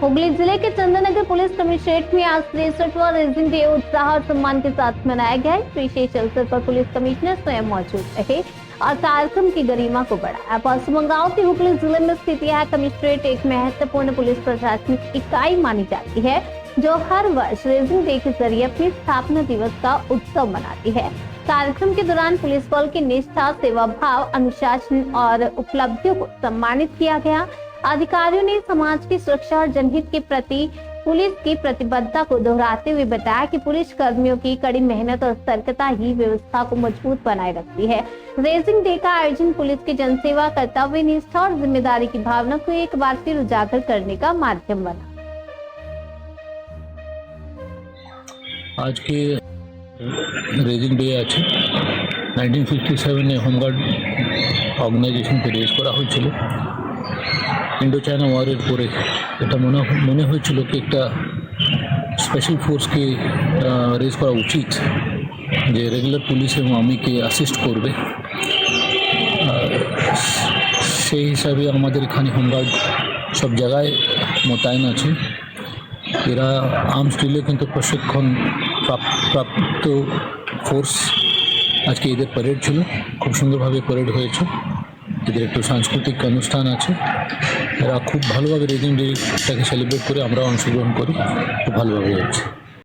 हुगली जिले के Chandannagar police commissionerate में आज 63वां रेजिंग डे उत्साह और सम्मान के साथ मनाया गया। इस विशेष अवसर पर पुलिस कमिश्नर स्वयं मौजूद रहे और कार्यक्रम की गरिमा को बढ़ाया। पश्चिम बंगाल के हुगली जिले में स्थित यह कमिश्नरेट एक महत्वपूर्ण पुलिस प्रशासनिक इकाई मानी जाती है, जो हर वर्ष रेजिंग डे के जरिए अपनी स्थापना दिवस का उत्सव मनाती है। कार्यक्रम के दौरान पुलिस बल की निष्ठा, सेवा भाव, अनुशासन और उपलब्धियों को सम्मानित किया गया। अधिकारियों ने समाज की सुरक्षा और जनहित के प्रति पुलिस की प्रतिबद्धता को दोहराते हुए बताया कि पुलिस कर्मियों की कड़ी मेहनत और सतर्कता ही व्यवस्था को मजबूत बनाए रखती है। रेजिंग डे का आयोजन पुलिस की जनसेवा, कर्तव्य निष्ठा और जिम्मेदारी की भावना को एक बार फिर उजागर करने का माध्यम बना। आज के रेजिंग डे আছে 1957 হোমগার্ড অর্গানাইজেশনকে রেজ করা হয়েছিল। ইন্ডো চায়না ওয়ারের পরে এটা মনে হয়েছিল কি একটা স্পেশাল ফোর্সকে রেজ করা উচিত, যে রেগুলার পুলিশ এবং আর্মিকে অ্যাসিস্ট করবে। সেই হিসাবে আমাদের এখানে হোমগার্ড সব জায়গায় মোতায়েন আছে। এরা আর্মস ডিলে কিন্তু প্রশিক্ষণ প্রাপ্ত ফোর্স। আজকে এদের প্যারেড ছিল, খুব সুন্দরভাবে প্যারেড হয়েছে। এদের একটু সাংস্কৃতিক অনুষ্ঠান আছে। এরা খুব ভালোভাবে রেজিং ডেটাকে সেলিব্রেট করে, আমরাও অংশগ্রহণ করি, খুব ভালোভাবে হচ্ছে।